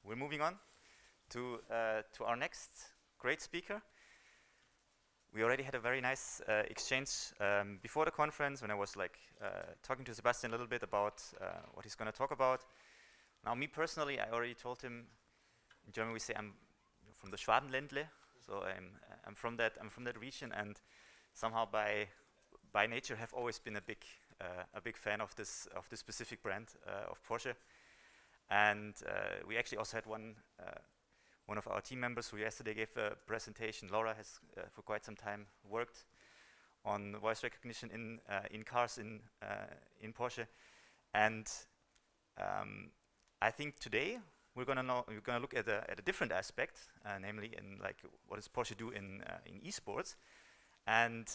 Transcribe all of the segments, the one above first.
we're moving on to our next great speaker. We already had a very nice exchange before the conference when I was talking to Sebastian a little bit about what he's going to talk about. Now, me personally, I already told him. In German, we say I'm from the Schwabenländle, so I'm from that region, and somehow by nature have always been a big fan of this specific brand of Porsche. And we actually also had one of our team members who yesterday gave a presentation. Laura has for quite some time worked on voice recognition in cars in Porsche, and I think today we're gonna look at a different aspect, namely in what does Porsche do in esports. And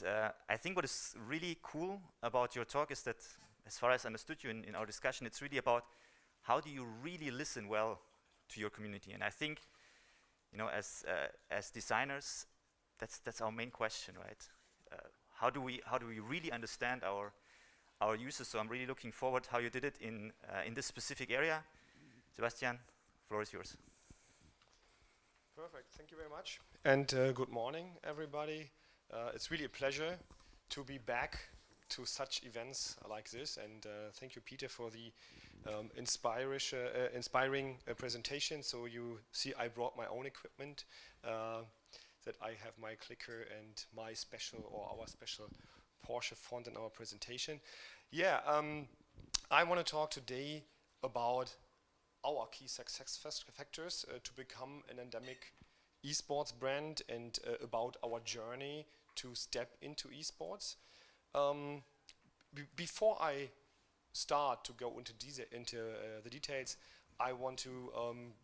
I think what is really cool about your talk is that, as far as I understood you in our discussion, it's really about how do you really listen well to your community. And I think, as designers, that's our main question, right? How do we really understand our users? So I'm really looking forward how you did it in this specific area. Sebastian, floor is yours. Perfect. Thank you very much. And good morning, everybody. It's really a pleasure to be back to such events like this. And thank you, Peter, for the inspiring presentation. So you see, I brought my own equipment. That I have my clicker and my special or our special Porsche font in our presentation. Yeah, I want to talk today about our key success factors to become an endemic esports brand, and about our journey to step into esports. Before I start to go into the details, I want to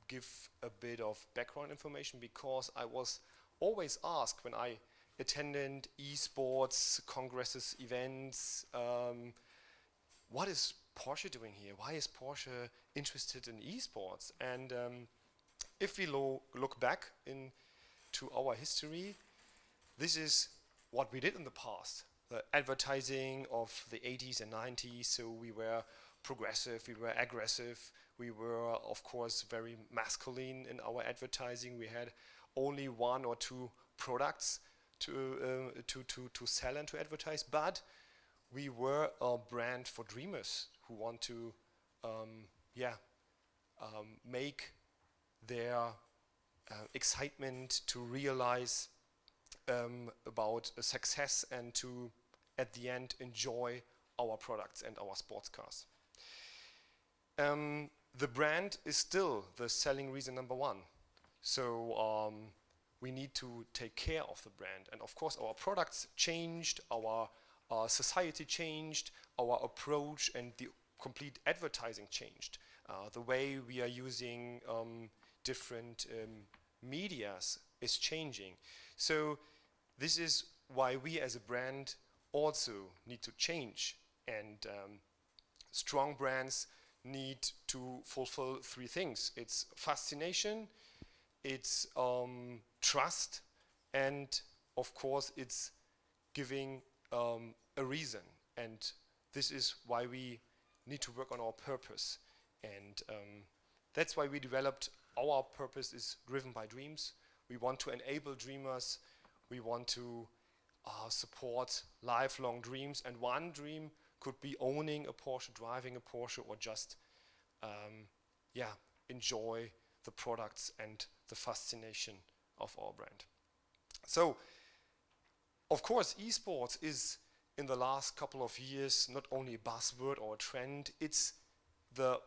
give a bit of background information, because I was always asked when I attended esports congresses, events, what is Porsche doing here? Why is Porsche interested in esports? And if we look back into our history, this is what we did in the past. The advertising of the 80s and 90s, so we were progressive, we were aggressive, we were, of course, very masculine in our advertising. We had only one or two products to sell and to advertise, but we were a brand for dreamers who want to make their excitement to realize about a success, and to, at the end, enjoy our products and our sports cars. The brand is still the selling reason number one. So we need to take care of the brand. And of course, our products changed, our society changed, our approach and the complete advertising changed. The way we are using different medias is changing. So this is why we as a brand also need to change. And strong brands need to fulfill three things. It's fascination, it's trust, and of course it's giving a reason. And this is why we need to work on our purpose. And that's why we developed our purpose is driven by dreams. We want to enable dreamers. We want to support lifelong dreams. And one dream could be owning a Porsche, driving a Porsche, or just enjoy the products and the fascination of our brand. So, of course, esports is, in the last couple of years, not only a buzzword or a trend, it's the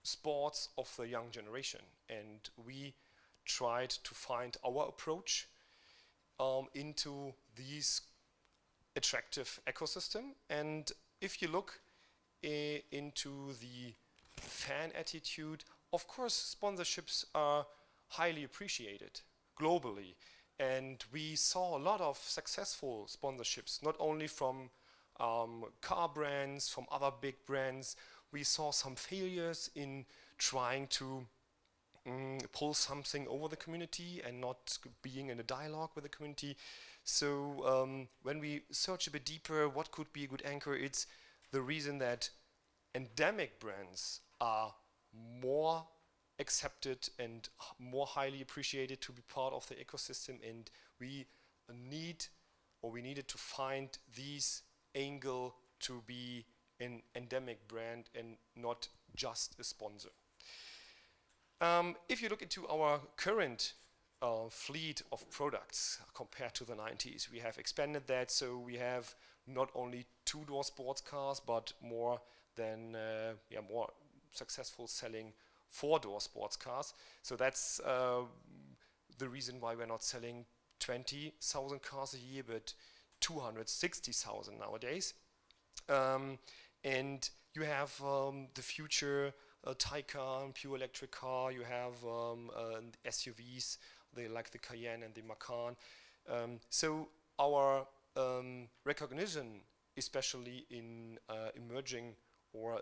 sports of the young generation. And we tried to find our approach into these attractive ecosystem. And if you look into the fan attitude, of course, sponsorships are highly appreciated globally. And we saw a lot of successful sponsorships, not only from car brands, from other big brands. We saw some failures in trying to pull something over the community and not being in a dialogue with the community. So when we search a bit deeper, what could be a good anchor? It's the reason that endemic brands are more accepted and more highly appreciated to be part of the ecosystem, and we needed to find these angle to be an endemic brand and not just a sponsor. If you look into our current fleet of products compared to the 90s, we have expanded that, so we have not only two-door sports cars, but more successful selling four-door sports cars. So that's the reason why we're not selling 20,000 cars a year, but 260,000 nowadays. And you have the future Taycan, pure electric car. You have SUVs, like the Cayenne and the Macan. So our recognition, especially in emerging or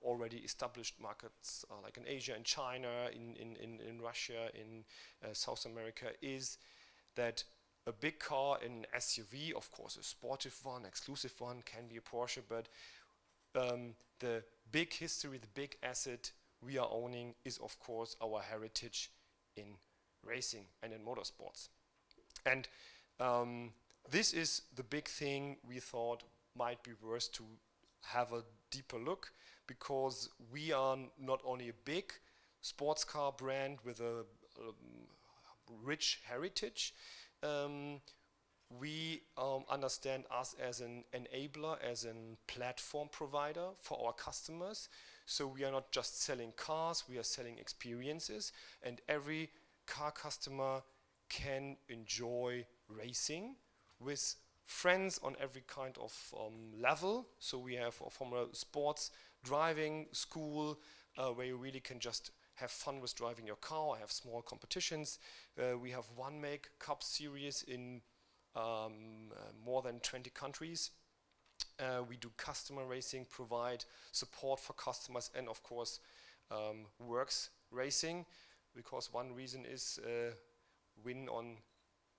already established markets like in Asia and China, in Russia, in South America, is that a big car, an SUV, of course a sportive one, exclusive one, can be a Porsche, but the big history, the big asset we are owning is of course our heritage in racing and in motorsports. And this is the big thing we thought might be worth to have a deeper look, because we are not only a big sports car brand with a rich heritage, we understand us as an enabler, as a platform provider for our customers. So we are not just selling cars, we are selling experiences, and every car customer can enjoy racing with friends on every kind of level. So we have from a sports driving school where you really can just have fun with driving your car, have small competitions. We have one make cup series in more than 20 countries. We do customer racing, provide support for customers, and of course works racing, because one reason is win on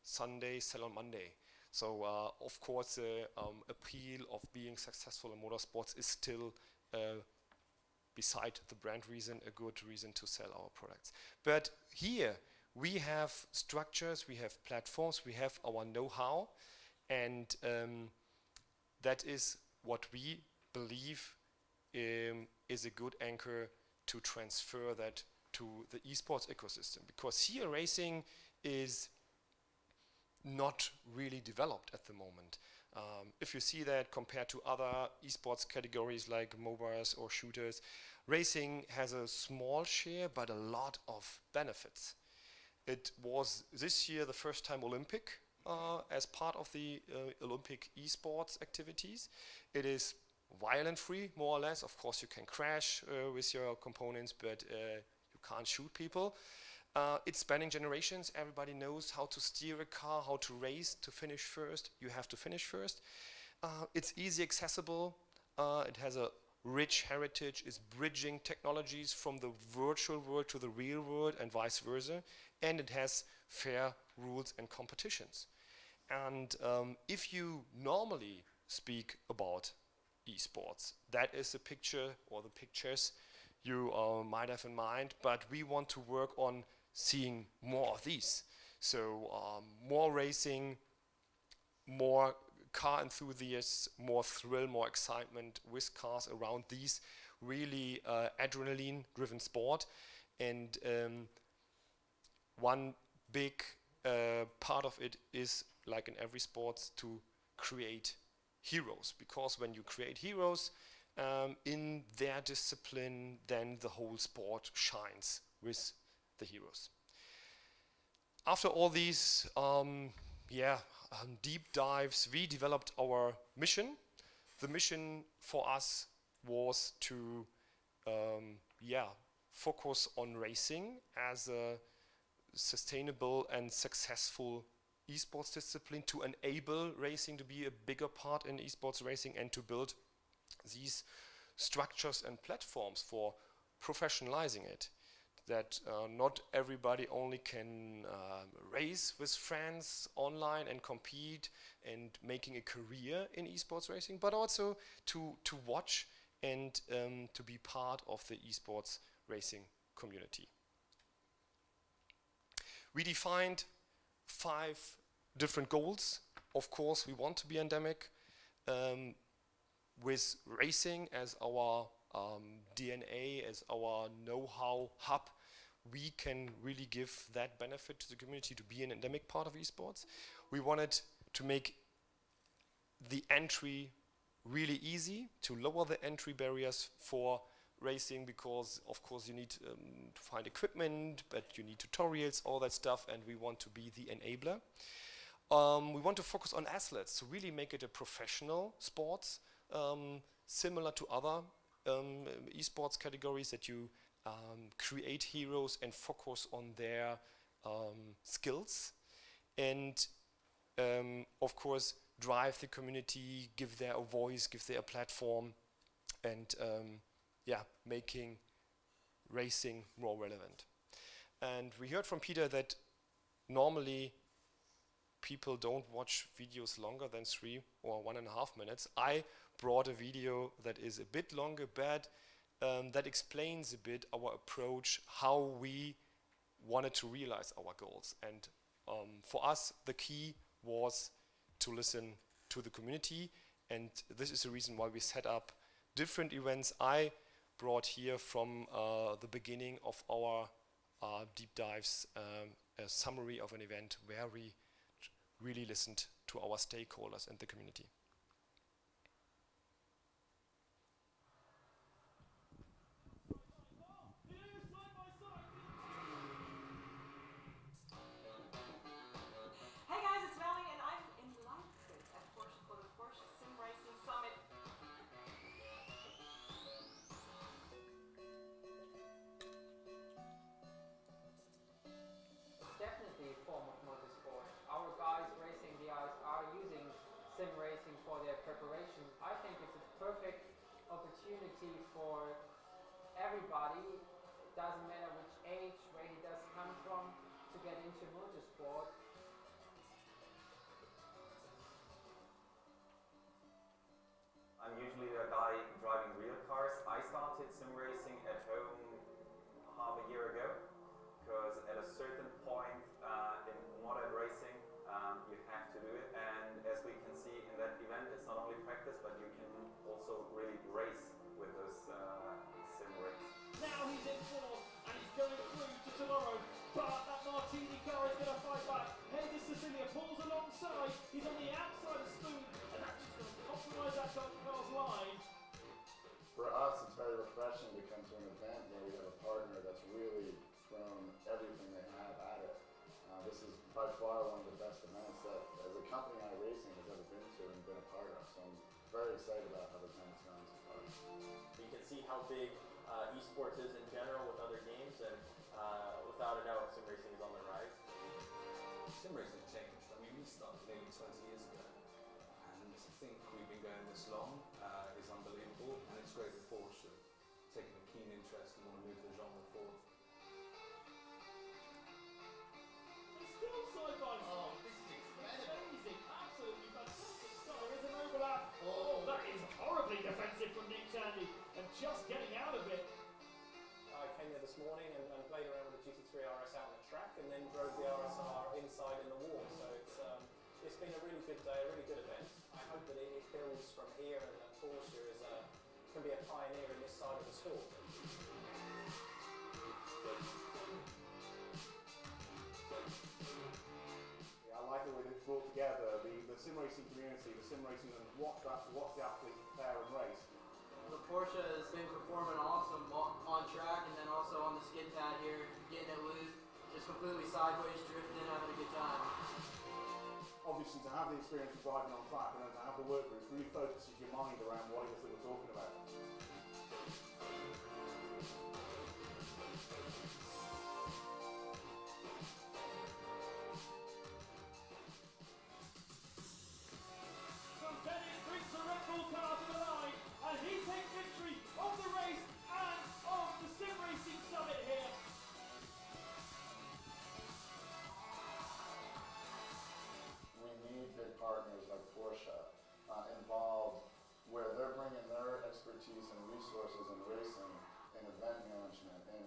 Sunday, sell on Monday. So of course the appeal of being successful in motorsports is still beside the brand reason, a good reason to sell our products. But here we have structures, we have platforms, we have our know-how, and that is what we believe is a good anchor to transfer that to the esports ecosystem, because here racing is not really developed at the moment. If you see that compared to other esports categories like mobiles or shooters, racing has a small share but a lot of benefits. It was this year the first time Olympic as part of the Olympic esports activities. It is violent free, more or less. Of course you can crash with your components, but you can't shoot people. It's spanning generations. Everybody knows how to steer a car, how to race, to finish first. You have to finish first. It's easy accessible. It has a rich heritage. It's bridging technologies from the virtual world to the real world and vice versa. And it has fair rules and competitions. And if you normally speak about esports, that is the picture or the pictures you might have in mind, but we want to work on seeing more of these. So more racing, more car enthusiasts, more thrill, more excitement with cars around these really adrenaline-driven sport. And one big part of it is, like in every sport, to create heroes. Because when you create heroes in their discipline, then the whole sport shines with the heroes. After all these deep dives, we developed our mission. The mission for us was to focus on racing as a sustainable and successful esports discipline, to enable racing to be a bigger part in esports racing, and to build these structures and platforms for professionalizing it. That not everybody only can race with friends online and compete and making a career in esports racing, but also to watch and to be part of the esports racing community. We defined 5 different goals. Of course, we want to be endemic with racing as our DNA, as our know-how hub. We can really give that benefit to the community to be an endemic part of esports. We wanted to make the entry really easy, to lower the entry barriers for racing, because of course you need to find equipment, but you need tutorials, all that stuff, and we want to be the enabler. We want to focus on athletes to really make it a professional sports, similar to other esports categories, that you create heroes and focus on their skills, and of course drive the community, give their a voice, give their a platform, and yeah, making racing more relevant. And we heard from Peter that normally people don't watch videos longer than 3 or 1.5 minutes. I brought a video that is a bit longer, but that explains a bit our approach, how we wanted to realize our goals. And for us, the key was to listen to the community, and this is the reason why we set up different events. I brought here from the beginning of our deep dives a summary of an event where we really listened to our stakeholders and the community. Hey guys, it's Melanie and I'm in Leipzig at Porsche for the Porsche Sim Racing Summit. It's definitely a form of motorsport. Our guys racing the ice are using sim racing for their preparation. I think it's a perfect opportunity for everybody. It doesn't matter which age, where he does come from, to get into motorsport. I'm usually a guy driving real cars. I started sim racing at home half a year ago, because at a certain point in modern racing you have to do it, and as we can see in that event, it's not only practice, but you can also really race with this sim race. Now he's in fourth and he's going through to tomorrow, but that Martini car is going to fight back. Here's Cecilia, pulls alongside, he's on the outside of Spoon, and that's just going to compromise that car's line. For us, it's very refreshing to come to an event where we have a partner that's really thrown everything they have at it. This is by far one of the best events that, as a company iRacing, has ever been to and been a part of. So I'm very excited about how the event has gone so far. You can see how big esports is in general with other games, and without a doubt, sim racing is on the rise. Sim racing changed. I mean, we started nearly 20 years ago, and to think we've been going this long is unbelievable, and it's great that Porsche taking a keen interest and want to move the genre forward. Still side by side. This is amazing, absolutely fantastic start. There's an overlap. Oh, that is horribly defensive from Nick Tandy, and just getting out of it. I came here this morning and played around with the GT3 RS out on the track, and then drove the RSR inside in the wall. So it's been a really good day, a really good event. I hope that it builds from here, and that Porsche can be a pioneer in this side of the sport. I like the way they've brought together the sim racing community, the sim racing and watch the athletes prepare and race. The Porsche has been performing awesome on track and then also on the skid pad here, getting it loose, just completely sideways, drifting, having a good time. Obviously, to have the experience of driving on track and then to have the work groups really focuses your mind around what it is that we're talking about. So Bennett brings the Red Bull car to the line, and he takes victory of the race and of the sim racing summit here. We need big partners like Porsche involved, where they're bringing their expertise and resources in racing, in event management, in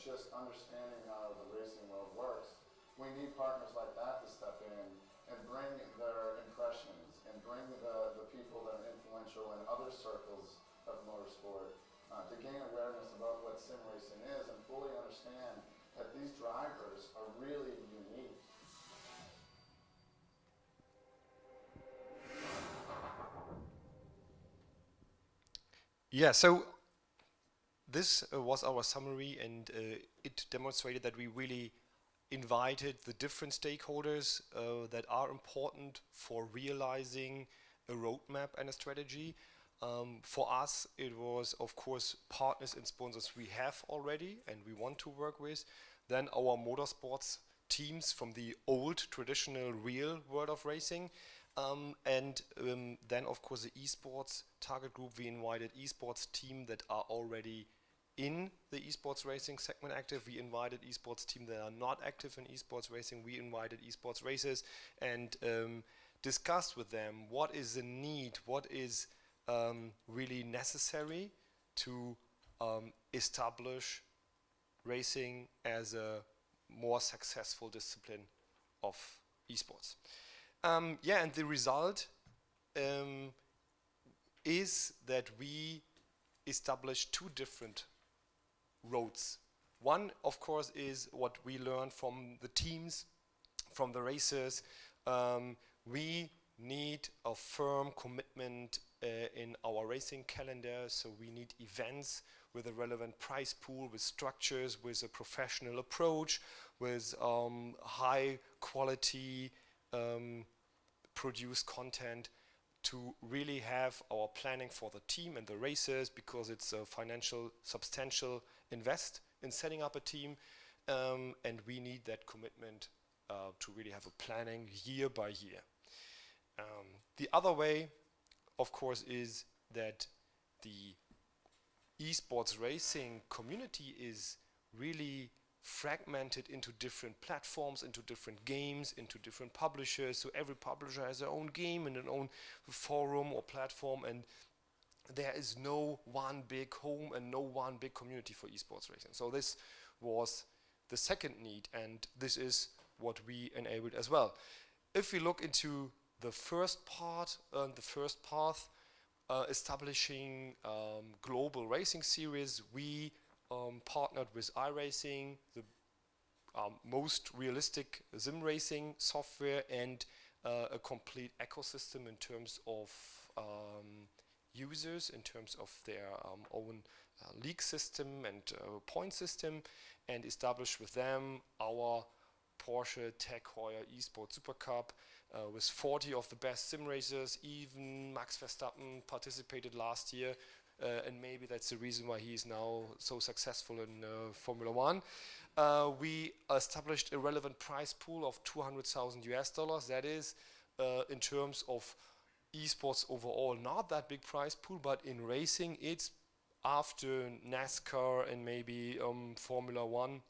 just understanding how the racing world works. We need partners like that to step in and bring their impressions and bring the people that are influential in other circles of motorsport to gain awareness about what sim racing is and fully understand that these drivers are really unique. Yeah, so this was our summary, and it demonstrated that we really invited the different stakeholders that are important for realizing a roadmap and a strategy. For us, it was, of course, partners and sponsors we have already and we want to work with. Then our motorsports teams from the old traditional real world of racing. And then, of course, the esports target group. We invited esports team that are already in the esports racing segment active. We invited esports team that are not active in esports racing. We invited esports racers and discussed with them what is the need, what is really necessary to establish racing as a more successful discipline of esports. Yeah, and the result is that we established two different roads. One, of course, is what we learned from the teams, from the racers. We need a firm commitment in our racing calendar, so we need events with a relevant prize pool, with structures, with a professional approach, with high quality produced content to really have our planning for the team and the racers, because it's a financial substantial invest in setting up a team, and we need that commitment to really have a planning year by year. The other way, of course, is that the esports racing community is really fragmented into different platforms, into different games, into different publishers. So every publisher has their own game and their own forum or platform, and there is no one big home and no one big community for esports racing. So this was the second need, and this is what we enabled as well. If we look into the first part, the first path, establishing global racing series, we partnered with iRacing, the most realistic sim racing software, and a complete ecosystem in terms of users, in terms of their own league system and point system, and established with them our Porsche Tech Heuer Esports Supercup with 40 of the best sim racers. Even Max Verstappen participated last year, and maybe that's the reason why he is now so successful in Formula One. We established a relevant prize pool of $200,000. That is, in terms of esports overall, not that big prize pool, but in racing, it's after NASCAR and maybe Formula One,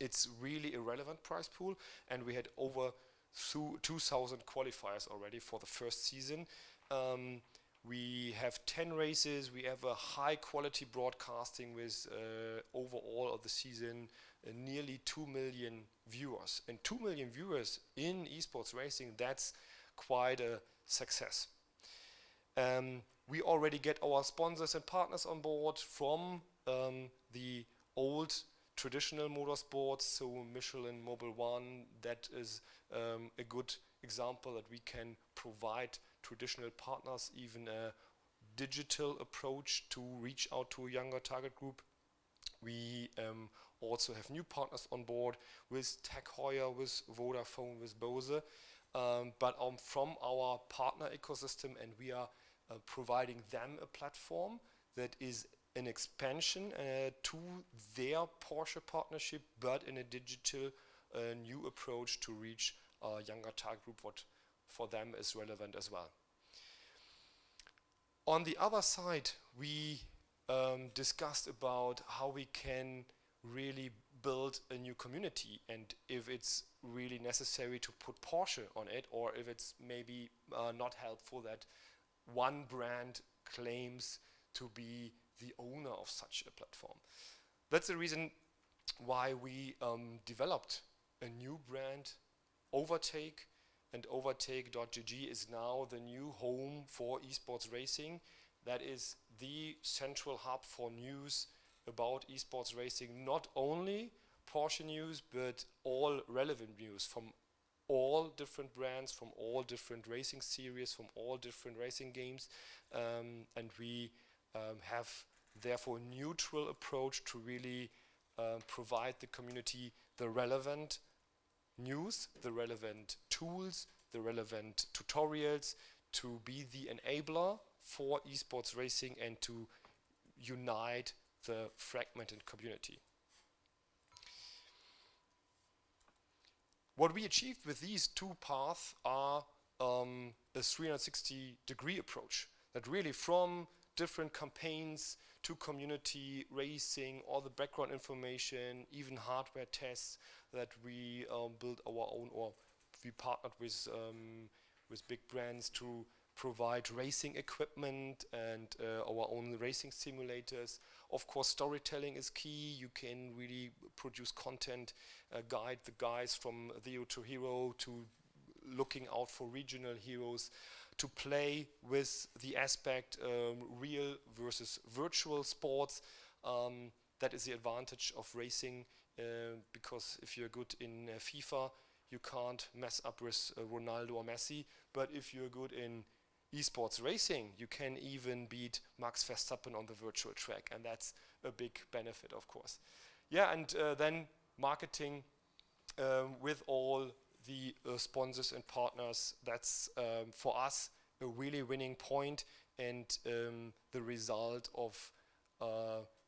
it's really a relevant prize pool, and we had over 2,000 qualifiers already for the first season. We have 10 races. We have a high quality broadcasting with overall of the season nearly 2 million viewers. And 2 million viewers in esports racing, that's quite a success. We already get our sponsors and partners on board from the old traditional motorsports, so Michelin, Mobil 1, that is a good example that we can provide traditional partners even a digital approach to reach out to a younger target group. We also have new partners on board with Tech Heuer, with Vodafone, with Bose, but from our partner ecosystem, and we are providing them a platform that is an expansion to their Porsche partnership, but in a digital new approach to reach a younger target group, what for them is relevant as well. On the other side, we discussed about how we can really build a new community, and if it's really necessary to put Porsche on it, or if it's maybe not helpful that one brand claims to be the owner of such a platform. That's the reason why we developed a new brand, Overtake, and overtake.gg is now the new home for esports racing. That is the central hub for news about esports racing, not only Porsche news, but all relevant news from all different brands, from all different racing series, from all different racing games. And we have therefore a neutral approach to really provide the community the relevant news, the relevant tools, the relevant tutorials to be the enabler for esports racing and to unite the fragmented community. What we achieved with these two paths are a 360-degree approach that really from different campaigns to community racing, all the background information, even hardware tests that we built our own, or we partnered with big brands to provide racing equipment and our own racing simulators. Of course, storytelling is key. You can really produce content, guide the guys from zero to hero to looking out for regional heroes, to play with the aspect real versus virtual sports. That is the advantage of racing, because if you're good in FIFA, you can't mess up with Ronaldo or Messi. But if you're good in esports racing, you can even beat Max Verstappen on the virtual track, and that's a big benefit, of course. Yeah, and then marketing with all the sponsors and partners, that's for us a really winning point, and the result of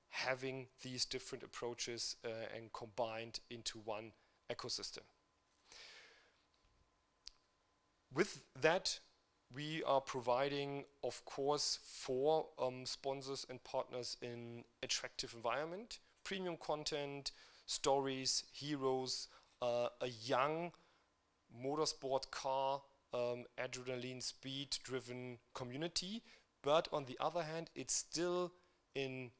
having these different approaches and combined into one ecosystem. With that, we are providing, of course, for sponsors and partners in attractive environment, premium content, stories, heroes, a young motorsport car, adrenaline speed-driven community. But on the other hand, it's still an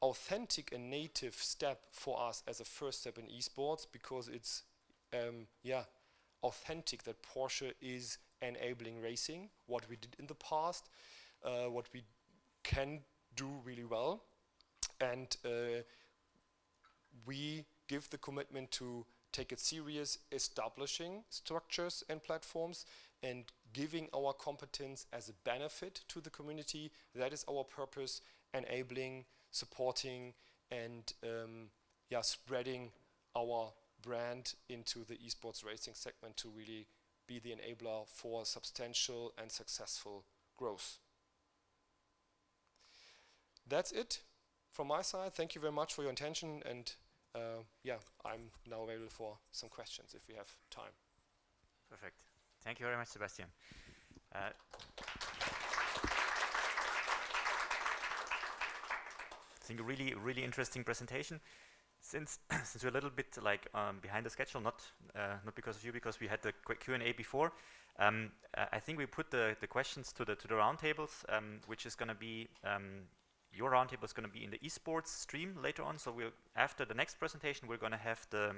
authentic and native step for us as a first step in esports, because it's authentic that Porsche is enabling racing, what we did in the past, what we can do really well, and we give the commitment to take it serious, establishing structures and platforms and giving our competence as a benefit to the community. That is our purpose, enabling, supporting, and spreading our brand into the esports racing segment to really be the enabler for substantial and successful growth. That's it from my side. Thank you very much for your attention, and I'm now available for some questions if we have time. Perfect. Thank you very much, Sebastian. I think a really interesting presentation. Since we're a little bit like behind the schedule, not because of you, because we had the Q&A before. I think we put the questions to the roundtables, which is going to be your roundtable is going to be in the esports stream later on. So after the next presentation, we're going to have the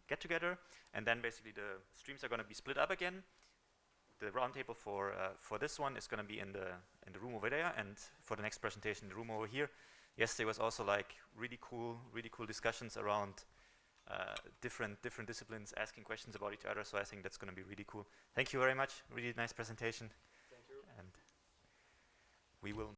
get together, and then basically the streams are going to be split up again. The roundtable for this one is going to be in the room over there, and for the next presentation, the room over here. Yesterday was also like really cool discussions around different disciplines, asking questions about each other. So I think that's going to be really cool. Thank you very much. Really nice presentation. Thank you. And we will.